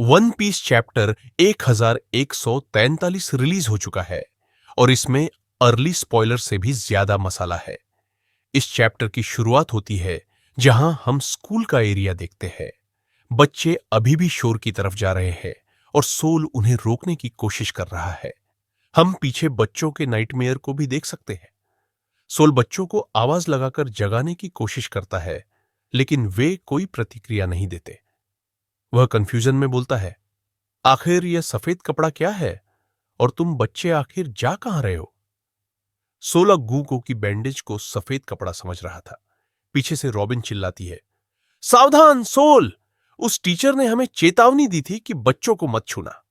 One piece chapter 1143 release हो चुका है और इसमें अर्ली स्पॉइलर से भी ज्यादा मसाला है। इस चैप्टर की शुरुआत होती है जहां हम स्कूल का एरिया देखते हैं। बच्चे अभी भी शोर की तरफ जा रहे हैं और सोल उन्हें रोकने की कोशिश कर रहा है। हम पीछे बच्चों के नाइटमेयर को भी देख सकते हैं। सोल बच्चों को आवाज लगाकर जगाने की कोशिश करता है, लेकिन वे कोई प्रतिक्रिया नहीं देते। वह कंफ्यूजन में बोलता है, आखिर यह सफेद कपड़ा क्या है और तुम बच्चे आखिर जा कहां रहे हो? सोल गूगो की बैंडेज को सफेद कपड़ा समझ रहा था। पीछे से रॉबिन चिल्लाती है, सावधान सोल, उस टीचर ने हमें चेतावनी दी थी कि बच्चों को मत छूना।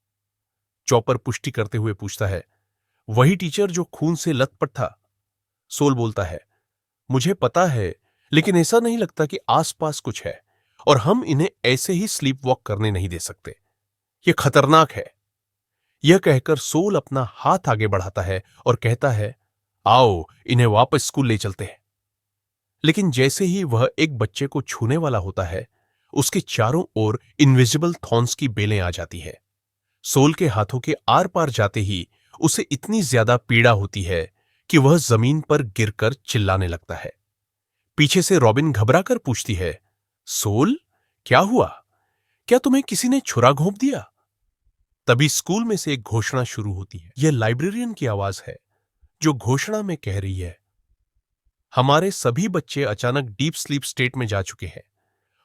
चॉपर पुष्टि करते हुए पूछता है, वही टीचर जो खून से लथपथ था? सोल बोलता है, मुझे पता है, लेकिन ऐसा नहीं लगता कि आसपास कुछ है और हम इन्हें ऐसे ही स्लीप वॉक करने नहीं दे सकते। यह खतरनाक है। यह कहकर सोल अपना हाथ आगे बढ़ाता है और कहता है, आओ इन्हें वापस स्कूल ले चलते हैं। लेकिन जैसे ही वह एक बच्चे को छूने वाला होता है, उसके चारों ओर इनविजिबल थॉर्न्स की बेलें आ जाती है। सोल के हाथों के आर पार जाते ही उसे इतनी ज्यादा पीड़ा होती है कि वह जमीन पर गिरकर चिल्लाने लगता है। पीछे से रॉबिन घबराकर पूछती है, सोल, क्या हुआ? क्या तुम्हें किसी ने छुरा घोंप दिया? तभी स्कूल में से एक घोषणा शुरू होती है। यह लाइब्रेरियन की आवाज है जो घोषणा में कह रही है, हमारे सभी बच्चे अचानक डीप स्लीप स्टेट में जा चुके हैं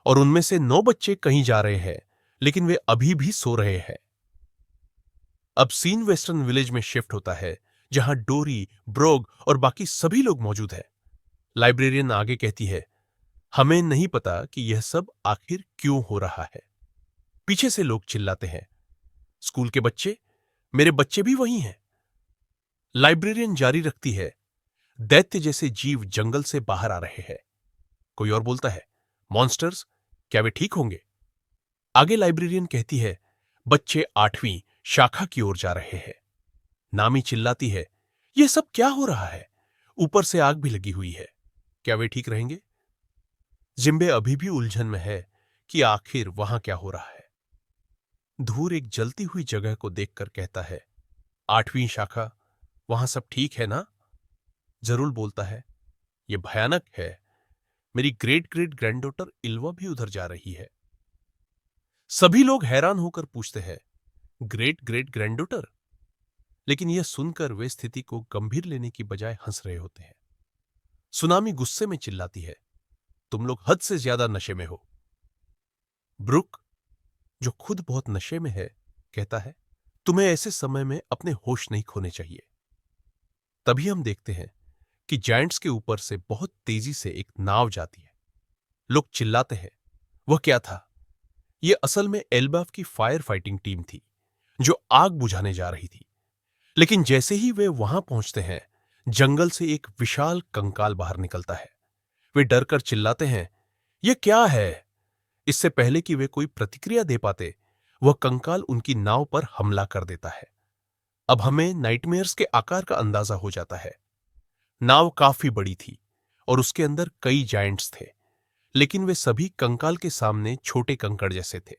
और उनमें से 9 बच्चे कहीं जा रहे हैं, लेकिन वे अभी भी सो रहे हैं। अब सीन वेस्टर्न विलेज में शिफ्ट होता है, जहां डोरी, ब्रोग और बाकी सभी लोग मौजूद हैं। लाइब्रेरियन आगे कहती है, हमें नहीं पता कि यह सब आखिर क्यों हो रहा है। पीछे से लोग चिल्लाते हैं, स्कूल के बच्चे, मेरे बच्चे भी वही हैं। लाइब्रेरियन जारी रखती है, दैत्य जैसे जीव जंगल से बाहर आ रहे हैं। कोई और बोलता है, मॉन्स्टर्स, क्या वे ठीक होंगे? आगे लाइब्रेरियन कहती है, बच्चे 8वीं शाखा की ओर जा रहे हैं। नामी चिल्लाती है, यह सब क्या हो रहा है? ऊपर से आग भी लगी हुई है, क्या वे ठीक रहेंगे? जिम्बे अभी भी उलझन में है कि आखिर वहां क्या हो रहा है। धूर एक जलती हुई जगह को देखकर कहता है, 8वीं शाखा, वहां सब ठीक है ना? जरूर बोलता है, यह भयानक है। मेरी ग्रेट ग्रेट ग्रैंडडॉटर इल्वा भी उधर जा रही है। सभी लोग हैरान होकर पूछते हैं, ग्रेट ग्रेट ग्रैंडडॉटर? लेकिन यह सुनकर वे स्थिति को गंभीर लेने की बजाय हंस रहे होते हैं। सुनामी गुस्से में चिल्लाती है, तुम लोग हद से ज्यादा नशे में हो। ब्रुक, जो खुद बहुत नशे में है, कहता है, तुम्हें ऐसे समय में अपने होश नहीं खोने चाहिए। तभी हम देखते हैं कि जायंट्स के ऊपर से बहुत तेजी से एक नाव जाती है। लोग चिल्लाते हैं, वह क्या था? यह असल में एल्बाफ की फायर फाइटिंग टीम थी, जो आग बुझाने जा रही थी। लेकिन जैसे ही वे वहां पहुंचते हैं, जंगल से एक विशाल कंकाल बाहर निकलता है। वे डरकर चिल्लाते हैं, यह क्या है? इससे पहले कि वे कोई प्रतिक्रिया दे पाते, वह कंकाल उनकी नाव पर हमला कर देता है। अब हमें नाइटमेयर्स के आकार का अंदाजा हो जाता है। नाव काफी बड़ी थी और उसके अंदर कई जायंट्स थे, लेकिन वे सभी कंकाल के सामने छोटे कंकड़ जैसे थे।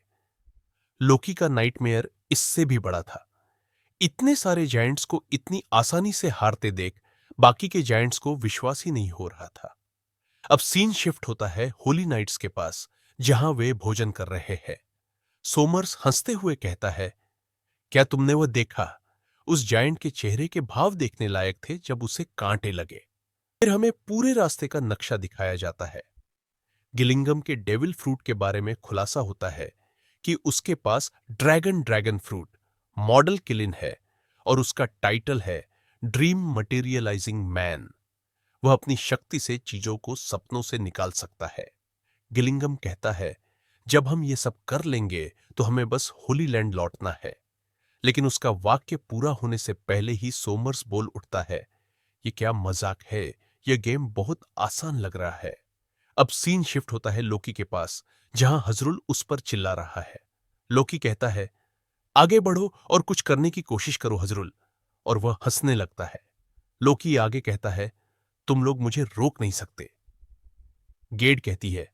लोकी का नाइटमेयर इससे भी बड़ा था। इतने सारे जायंट्स को इतनी आसानी से हारते देख बाकी के जायंट्स को विश्वास ही नहीं हो रहा था। अब सीन शिफ्ट होता है होली नाइट्स के पास, जहां वे भोजन कर रहे हैं। सोमर्स हंसते हुए कहता है, क्या तुमने वह देखा? उस जायंट के चेहरे के भाव देखने लायक थे जब उसे कांटे लगे। फिर हमें पूरे रास्ते का नक्शा दिखाया जाता है। गिलिंगम के डेविल फ्रूट के बारे में खुलासा होता है कि उसके पास ड्रैगन ड्रैगन फ्रूट मॉडल किलिन है और उसका टाइटल है ड्रीम मटेरियलाइजिंग मैन। वह अपनी शक्ति से चीजों को सपनों से निकाल सकता है। गिलिंगम कहता है, जब हम ये सब कर लेंगे तो हमें बस होली लैंड लौटना है। लेकिन उसका वाक्य पूरा होने से पहले ही सोमर्स बोल उठता है, ये क्या मजाक है? यह गेम बहुत आसान लग रहा है। अब सीन शिफ्ट होता है लोकी के पास, जहां हजरुल उस पर चिल्ला रहा है। लोकी कहता है, आगे बढ़ो और कुछ करने की कोशिश करो हजरुल, और वह हंसने लगता है। लोकी आगे कहता है, तुम लोग मुझे रोक नहीं सकते। गेड कहती है,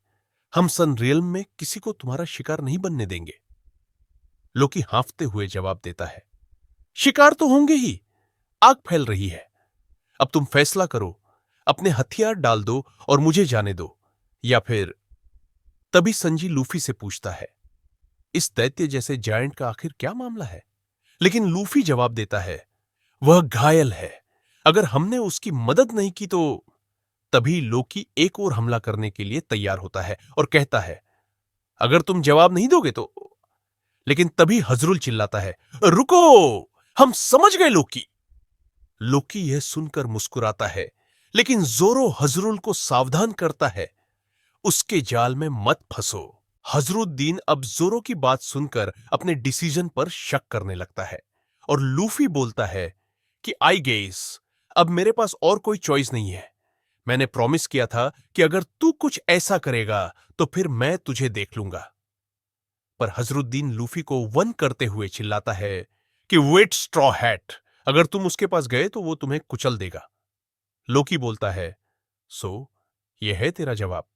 हम सन रियल्म में किसी को तुम्हारा शिकार नहीं बनने देंगे। लोकी हाँफते हुए जवाब देता है, शिकार तो होंगे ही, आग फैल रही है। अब तुम फैसला करो, अपने हथियार डाल दो और मुझे जाने दो, या फिर। तभी संजी लूफी से पूछता है, इस दैत्य जैसे जायंट का आखिर क्या मामला है? लेकिन लूफी जवाब देता है, वह घायल है, अगर हमने उसकी मदद नहीं की तो। तभी लोकी एक और हमला करने के लिए तैयार होता है और कहता है, अगर तुम जवाब नहीं दोगे तो। लेकिन तभी हजरुल चिल्लाता है, रुको, हम समझ गए लोकी। लोकी यह सुनकर मुस्कुराता है, लेकिन जोरो हजरुल को सावधान करता है, उसके जाल में मत फंसो। हजरुद्दीन अब जोरो की बात सुनकर अपने डिसीजन पर शक करने लगता है और लूफी बोलता है कि आई गेस अब मेरे पास और कोई चॉइस नहीं है। मैंने प्रॉमिस किया था कि अगर तू कुछ ऐसा करेगा तो फिर मैं तुझे देख लूंगा। पर हजरुद्दीन लूफी को वन करते हुए चिल्लाता है कि वेट स्ट्रॉ हैट, अगर तुम उसके पास गए तो वो तुम्हें कुचल देगा। लोकी बोलता है, सो यह है तेरा जवाब?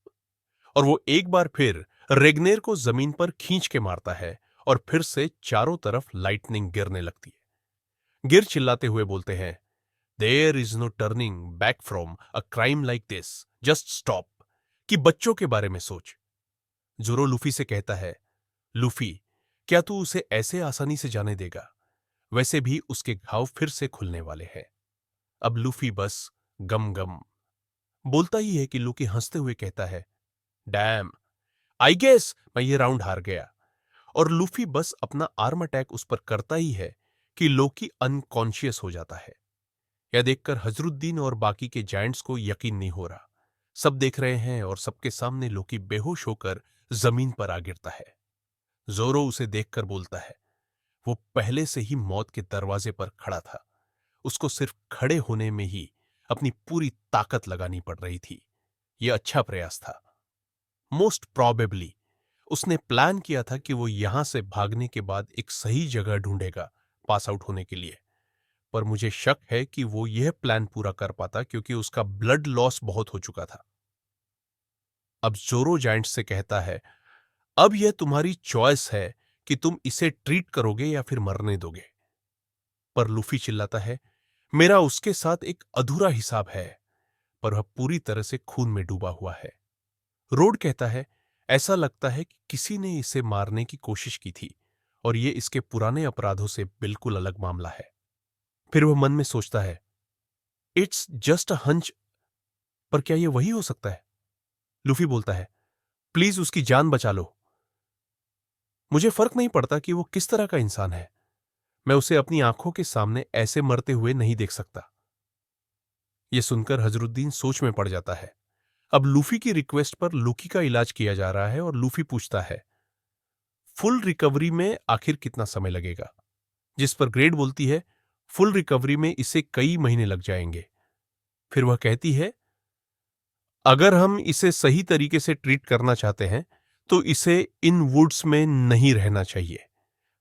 और वो एक बार फिर रेगनेर को जमीन पर खींच के मारता है और फिर से चारों तरफ लाइटनिंग गिरने लगती है। गिर चिल्लाते हुए बोलते हैं, there is no turning back from a crime like this, just stop. कि बच्चों के बारे में सोच। जोरो लूफी से कहता है, लूफी, क्या तू उसे ऐसे आसानी से जाने देगा? वैसे भी उसके घाव फिर से खुलने वाले हैं। अब लूफी बस गम गम बोलता ही है कि लूकी हंसते हुए कहता है, डैम, आई गेस मैं ये राउंड हार गया। और लूफी बस अपना आर्म अटैक उस पर करता ही है कि लोकी अनकॉन्शियस हो जाता है। यह देखकर हजरुद्दीन और बाकी के जायंट्स को यकीन नहीं हो रहा। सब देख रहे हैं और सबके सामने लोकी बेहोश होकर जमीन पर आ गिरता है। जोरो उसे देखकर बोलता है, वो पहले से ही मौत के दरवाजे पर खड़ा था, उसको सिर्फ खड़े होने में ही अपनी पूरी ताकत लगानी पड़ रही थी। यह अच्छा प्रयास था। मोस्ट प्रॉबेबली उसने प्लान किया था कि वो यहां से भागने के बाद एक सही जगह ढूंढेगा पास आउट होने के लिए। पर मुझे शक है कि वो यह प्लान पूरा कर पाता क्योंकि उसका ब्लड लॉस बहुत हो चुका था। अब जोरो जायंट से कहता है, अब यह तुम्हारी चॉइस है कि तुम इसे ट्रीट करोगे या फिर मरने दोगे। पर लूफी चिल्लाता है, मेरा उसके साथ एक अधूरा हिसाब है, पर वह पूरी तरह से खून में डूबा हुआ है। रोड कहता है, ऐसा लगता है कि किसी ने इसे मारने की कोशिश की थी और यह इसके पुराने अपराधों से बिल्कुल अलग मामला है। फिर वह मन में सोचता है, इट्स जस्ट अ हंच, पर क्या यह वही हो सकता है? लूफी बोलता है, प्लीज उसकी जान बचा लो। मुझे फर्क नहीं पड़ता कि वो किस तरह का इंसान है, मैं उसे अपनी आंखों के सामने ऐसे मरते हुए नहीं देख सकता। यह सुनकर हजरुद्दीन सोच में पड़ जाता है। अब लूफी की रिक्वेस्ट पर लोकी का इलाज किया जा रहा है और लूफी पूछता है, फुल रिकवरी में आखिर कितना समय लगेगा? जिस पर ग्रेड बोलती है, फुल रिकवरी में इसे कई महीने लग जाएंगे। फिर वह कहती है, अगर हम इसे सही तरीके से ट्रीट करना चाहते हैं तो इसे इन वुड्स में नहीं रहना चाहिए।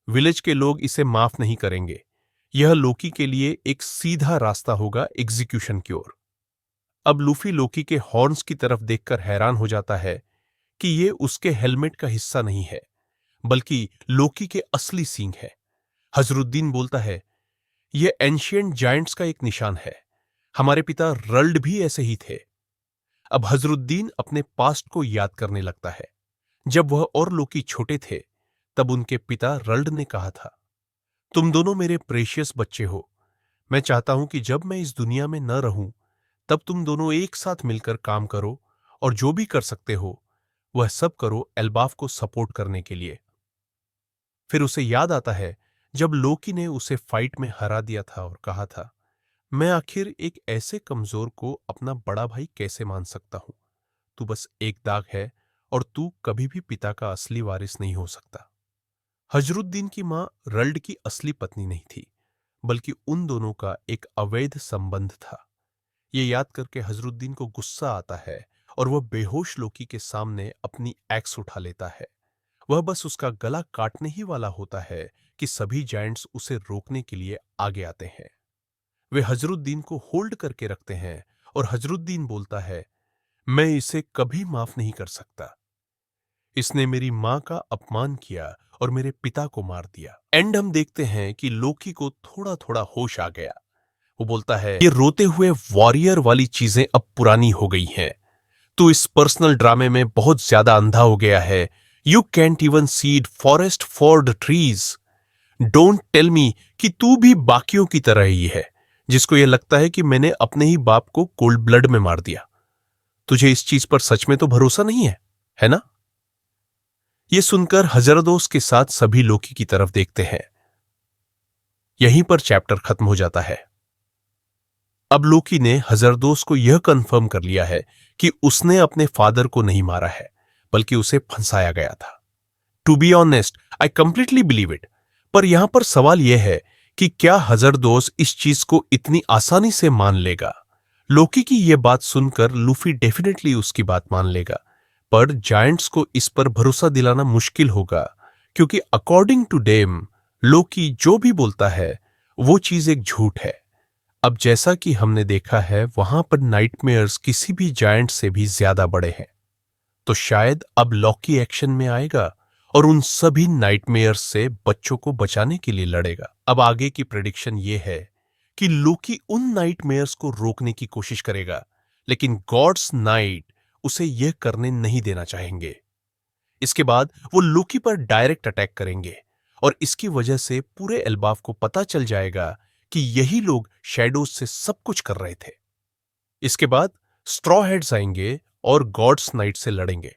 विलेज के लोग इसे माफ नहीं करेंगे। यह लोकी के लिए एक सीधा रास्ता होगा एग्जीक्यूशन की ओर। अब लूफी लोकी के हॉर्न्स की तरफ देखकर हैरान हो जाता है कि यह उसके हेलमेट का हिस्सा नहीं है, बल्कि लोकी के असली सींग है। हजरुद्दीन बोलता है, यह एंशिएंट जायंट्स का एक निशान है, हमारे पिता रल्ड भी ऐसे ही थे। अब हजरुद्दीन अपने पास्ट को याद करने लगता है। जब वह और लोकी छोटे थे तब उनके पिता रल्ड ने कहा था, तुम दोनों मेरे प्रेशियस बच्चे हो, मैं चाहता हूं कि जब मैं इस दुनिया में न रहूं तब तुम दोनों एक साथ मिलकर काम करो और जो भी कर सकते हो वह सब करो एल्बाफ को सपोर्ट करने के लिए। फिर उसे याद आता है जब लोकी ने उसे फाइट में हरा दिया था और कहा था, मैं आखिर एक ऐसे कमजोर को अपना बड़ा भाई कैसे मान सकता हूं? तू बस एक दाग है और तू कभी भी पिता का असली वारिस नहीं हो सकता। हजरुद्दीन की मां रल्ड की असली पत्नी नहीं थी, बल्कि उन दोनों का एक अवैध संबंध था। ये याद करके हजरुद्दीन को गुस्सा आता है और वह बेहोश लोकी के सामने अपनी एक्स उठा लेता है। वह बस उसका गला काटने ही वाला होता है कि सभी जायंट्स उसे रोकने के लिए आगे आते हैं। वे हजरुद्दीन को होल्ड करके रखते हैं और हजरुद्दीन बोलता है, मैं इसे कभी माफ नहीं कर सकता। इसने मेरी मां का अपमान किया और मेरे पिता को मार दिया। एंड हम देखते हैं कि लोकी को थोड़ा थोड़ा होश आ गया। वो बोलता है, ये रोते हुए वॉरियर वाली चीजें अब पुरानी हो गई हैं। तू इस पर्सनल ड्रामे में बहुत ज्यादा अंधा हो गया है। You can't even seed forest for the trees. Don't tell me कि तू भी बाकियों की तरह ही है, जिसको यह लगता है कि मैंने अपने ही बाप को कोल्ड ब्लड में मार दिया। तुझे इस चीज पर सच में तो भरोसा नहीं है ना? यह सुनकर हजरदोस के साथ सभी लोकी की तरफ देखते हैं। यहीं पर चैप्टर खत्म हो जाता है। अब लोकी ने हजरदोस को यह कंफर्म कर लिया है कि उसने अपने फादर को नहीं मारा है, बल्कि उसे फंसाया गया था। To be honest, I completely believe it. पर यहां पर सवाल यह है कि क्या हजरदोस इस चीज को इतनी आसानी से मान लेगा? लोकी की यह बात सुनकर लूफी डेफिनेटली उसकी बात मान लेगा, पर जायंट्स को इस पर भरोसा दिलाना मुश्किल होगा, क्योंकि अकॉर्डिंग टू डेम लोकी जो भी बोलता है वो चीज एक झूठ है। अब जैसा कि हमने देखा है, वहां पर नाइटमेयर्स किसी भी जायंट से भी ज्यादा बड़े हैं, तो शायद अब लॉकी एक्शन में आएगा और उन सभी नाइटमेयर्स से बच्चों को बचाने के लिए लड़ेगा। अब आगे की प्रेडिक्शन यह है कि लोकी उन नाइटमेयर्स को रोकने की कोशिश करेगा, लेकिन गॉड्स नाइट उसे यह करने नहीं देना चाहेंगे। इसके बाद वो लोकी पर डायरेक्ट अटैक करेंगे और इसकी वजह से पूरे एल्बाफ को पता चल जाएगा कि यही लोग शैडोज से सब कुछ कर रहे थे। इसके बाद स्ट्रॉ हेड्स आएंगे और गॉड्स नाइट से लड़ेंगे।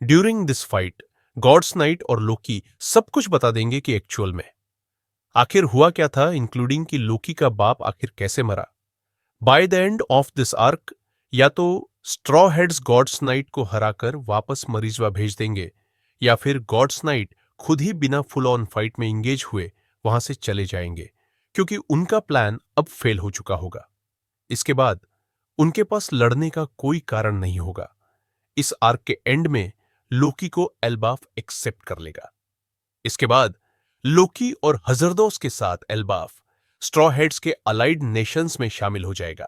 During this fight god's knight और लोकी सब कुछ बता देंगे कि एक्चुअल में आखिर हुआ क्या था, इंक्लूडिंग कि लोकी का बाप आखिर कैसे मरा। By the end of this arc या तो स्ट्रॉ हेड्स गॉड्स नाइट को हराकर वापस मरीजवा भेज देंगे, या फिर गॉड्स नाइट खुद ही बिना फुल ऑन फाइट में इंगेज हुए वहां से चले जाएंगे, क्योंकि उनका प्लान अब फेल हो चुका होगा। इसके बाद उनके पास लड़ने का कोई कारण नहीं होगा। इस आर्क के एंड में लोकी को एल्बाफ एक्सेप्ट कर लेगा। इसके बाद लोकी और हजरदोस के साथ एल्बाफ स्ट्रॉ हेड्स के अलाइड नेशंस में शामिल हो जाएगा।